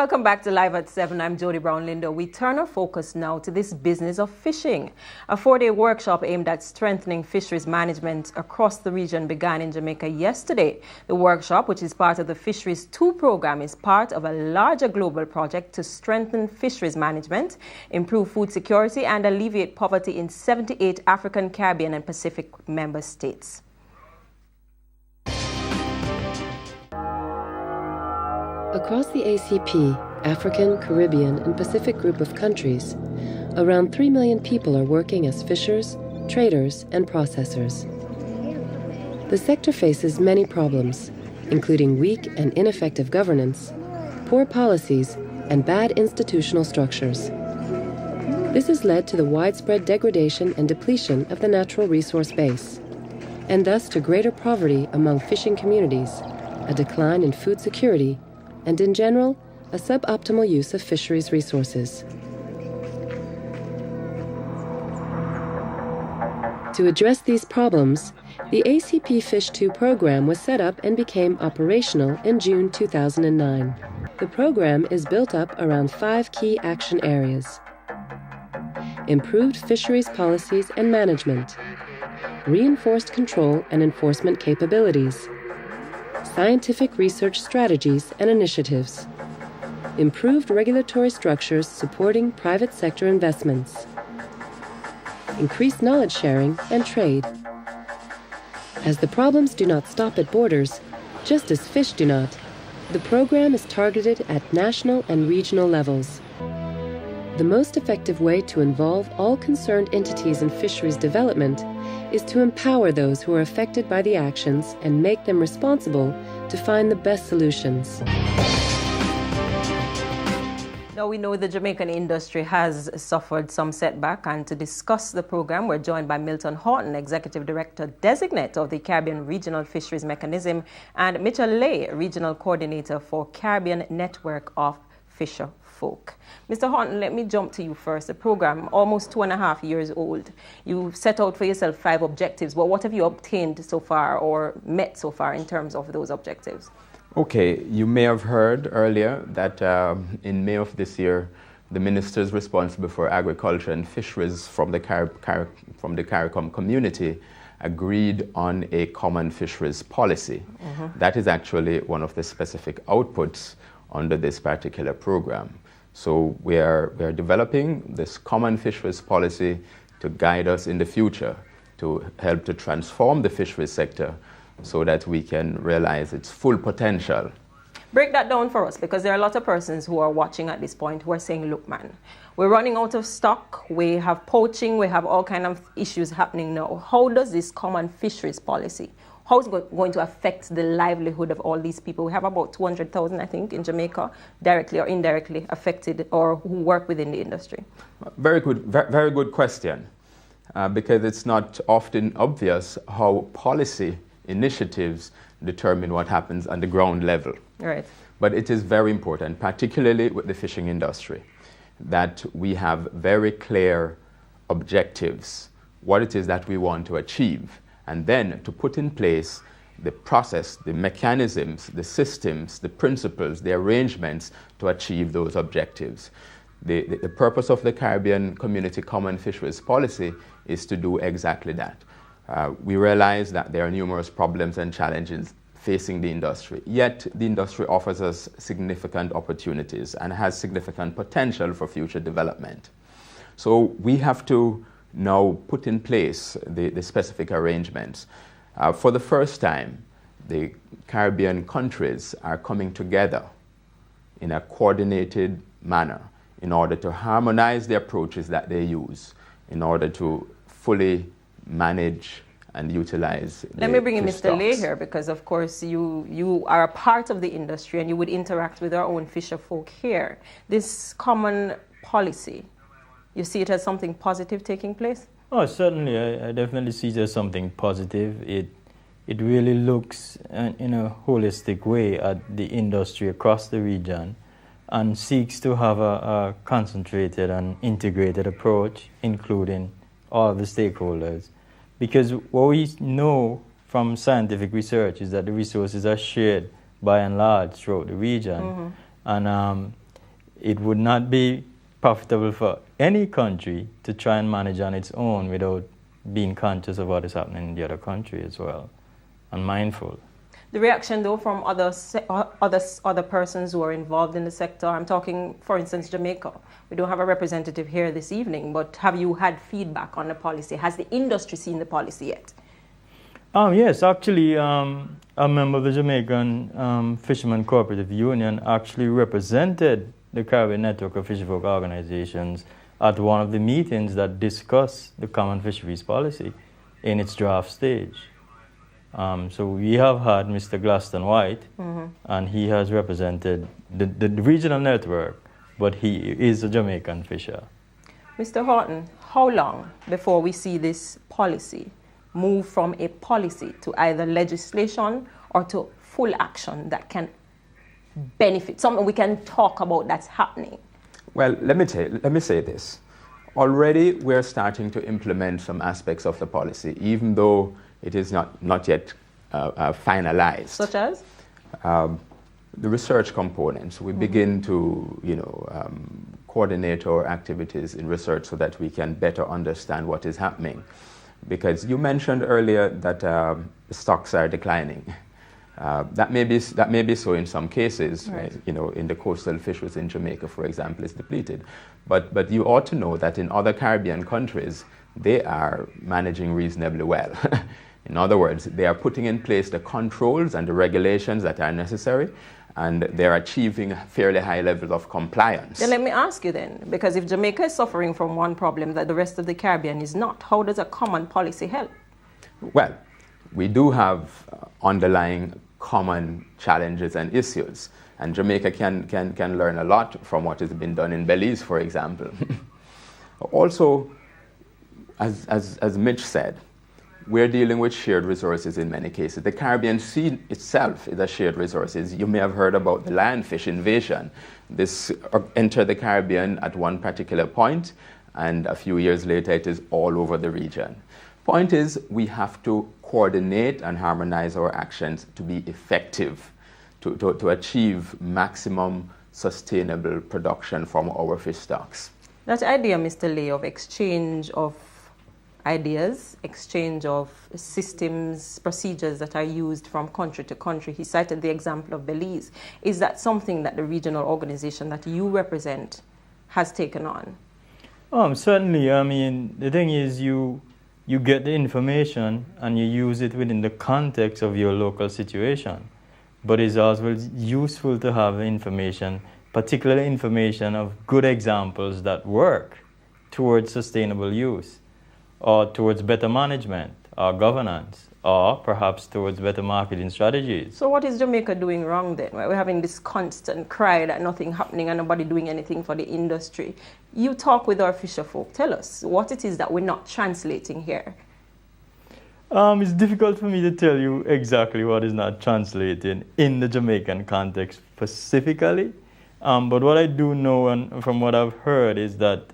Welcome back to Live at 7. I'm Jodi Brown-Lindo. We turn our focus now to this business of fishing. A 4-day workshop aimed at strengthening fisheries management across the region began in Jamaica yesterday. The workshop, which is part of the Fisheries 2 program, is part of a larger global project to strengthen fisheries management, improve food security, and alleviate poverty in 78 African, Caribbean, and Pacific member states. Across the ACP, African, Caribbean, and Pacific group of countries, around 3 million people are working as fishers, traders, and processors. The sector faces many problems, including weak and ineffective governance, poor policies, and bad institutional structures. This has led to the widespread degradation and depletion of the natural resource base, and thus to greater poverty among fishing communities, a decline in food security, and in general, a suboptimal use of fisheries resources. To address these problems, the ACP Fish 2 program was set up and became operational in June 2009. The program is built up around 5 key action areas: improved fisheries policies and management, reinforced control and enforcement capabilities, scientific research strategies and initiatives, improved regulatory structures supporting private sector investments, increased knowledge sharing and trade. As the problems do not stop at borders, just as fish do not, the program is targeted at national and regional levels. The most effective way to involve all concerned entities in fisheries development is to empower those who are affected by the actions and make them responsible to find the best solutions. Now we know the Jamaican industry has suffered some setback, and to discuss the program, we're joined by Milton Haughton, Executive Director Designate of the Caribbean Regional Fisheries Mechanism, and Mitchell Lay, Regional Coordinator for Caribbean Network of Fisherfolk. Mr. Haughton, let me jump to you first. The program, almost 2.5 years old. You've set out for yourself 5 objectives, but what have you obtained so far or met so far in terms of those objectives? Okay, you may have heard earlier that in May of this year, the ministers responsible for agriculture and fisheries from the CARICOM community agreed on a common fisheries policy. That is actually one of the specific outputs under this particular program. So we are developing this common fisheries policy to guide us in the future, to help to transform the fisheries sector so that we can realize its full potential. Break that down for us, because there are a lot of persons who are watching at this point who are saying, look man, we're running out of stock, we have poaching, we have all kinds of issues happening now. How does this common fisheries policy, how is it going to affect the livelihood of all these people? We have about 200,000, I think, in Jamaica, directly or indirectly affected or who work within the industry. Very good question, because it's not often obvious how policy initiatives determine what happens on the ground level. Right. But it is very important, particularly with the fishing industry, that we have very clear objectives, what it is that we want to achieve, and then to put in place the process, the mechanisms, the systems, the principles, the arrangements to achieve those objectives. The purpose of the Caribbean Community Common Fisheries Policy is to do exactly that. We realize that there are numerous problems and challenges facing the industry, yet the industry offers us significant opportunities and has significant potential for future development. So we have to now put in place the specific arrangements. For the first time, the Caribbean countries are coming together in a coordinated manner in order to harmonize the approaches that they use in order to fully manage and utilize. Let me bring in Mr. Lay here, because of course you are a part of the industry and you would interact with our own fisher folk here. This common policy, you see it as something positive taking place? Oh, certainly. I definitely see it as something positive. It really looks in a holistic way at the industry across the region and seeks to have a concentrated and integrated approach, including all of the stakeholders. Because what we know from scientific research is that the resources are shared by and large throughout the region. And it would not be profitable for any country to try and manage on its own without being conscious of what is happening in the other country as well, and mindful. The reaction, though, from other persons who are involved in the sector, I'm talking, for instance, Jamaica. We don't have a representative here this evening, but have you had feedback on the policy? Has the industry seen the policy yet? Yes, actually, a member of the Jamaican Fishermen Cooperative Union actually represented the Caribbean Network of Fisherfolk organizations at one of the meetings that discussed the Common Fisheries Policy in its draft stage. So we have had Mr. Glaston White, and he has represented the regional network, but he is a Jamaican fisher. Mr. Haughton, how long before we see this policy move from a policy to either legislation or to full action that can benefit, something we can talk about that's happening? Well, let me say this. Already we're starting to implement some aspects of the policy, even though it is not yet finalized. Such as? The research components. We begin to, coordinate our activities in research so that we can better understand what is happening. Because you mentioned earlier that the stocks are declining. That may be so in some cases. Right. In the coastal fisheries in Jamaica, for example, is depleted. But you ought to know that in other Caribbean countries, they are managing reasonably well. In other words, they are putting in place the controls and the regulations that are necessary, and they're achieving fairly high levels of compliance. Then let me ask you then, because if Jamaica is suffering from one problem that the rest of the Caribbean is not, how does a common policy help? Well, we do have underlying common challenges and issues, and Jamaica can learn a lot from what has been done in Belize, for example. Also, as Mitch said, we're dealing with shared resources in many cases. The Caribbean Sea itself is a shared resources. You may have heard about the lionfish invasion. This entered the Caribbean at one particular point, and a few years later it is all over the region. Point is, we have to coordinate and harmonize our actions to be effective, to achieve maximum sustainable production from our fish stocks. That idea, Mr. Lay, of exchange of ideas, exchange of systems, procedures that are used from country to country. He cited the example of Belize. Is that something that the regional organization that you represent has taken on? Certainly. I mean, the thing is you get the information and you use it within the context of your local situation. But it's also useful to have information, particularly information of good examples that work towards sustainable use, or towards better management or governance, or perhaps towards better marketing strategies. So what is Jamaica doing wrong then? We're having this constant cry that nothing happening and nobody doing anything for the industry. You talk with our fisherfolk. Tell us what it is that we're not translating here. It's difficult for me to tell you exactly what is not translating in the Jamaican context specifically. But what I do know, and from what I've heard, is that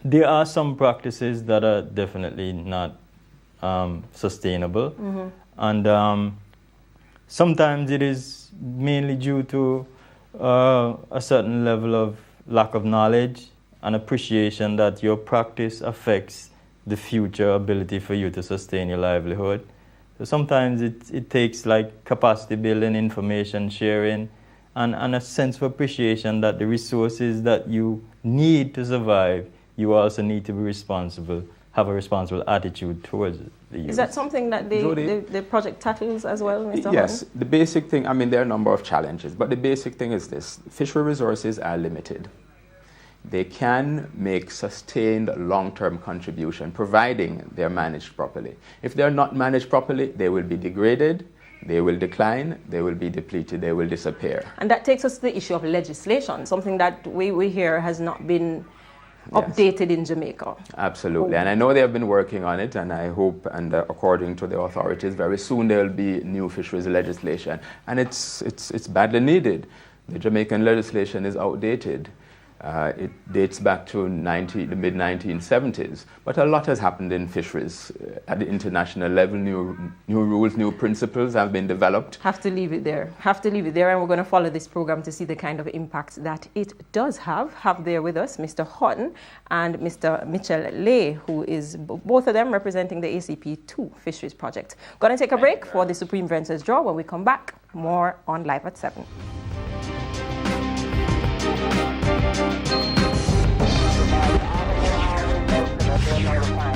there are some practices that are definitely not sustainable. And sometimes it is mainly due to a certain level of lack of knowledge and appreciation that your practice affects the future ability for you to sustain your livelihood. So sometimes it takes like capacity building, information sharing, and a sense of appreciation that the resources that you need to survive, you also need to be responsible, have a responsible attitude towards the use. Is that something that the project tackles as well, Mr. Yes, Haughton? the basic thing, I mean, there are a number of challenges, but the basic thing is this: fishery resources are limited. They can make sustained long-term contribution, providing they're managed properly. If they're not managed properly, they will be degraded, they will decline, they will be depleted, they will disappear. And that takes us to the issue of legislation, something that we hear has not been updated in Jamaica. Absolutely, and I know they have been working on it, and I hope, and according to the authorities, very soon there will be new fisheries legislation, and it's badly needed. The Jamaican legislation is outdated. It dates back to the mid-1970s, but a lot has happened in fisheries at the international level. New rules, new principles have been developed. Have to leave it there, and we're going to follow this program to see the kind of impact that it does have. Have there with us Mr. Haughton and Mr. Mitchell Lay, who is both of them representing the ACP2 Fisheries Project. Going to take a break for the Supreme Ventures draw. When we come back, more on Live at 7. Thank you.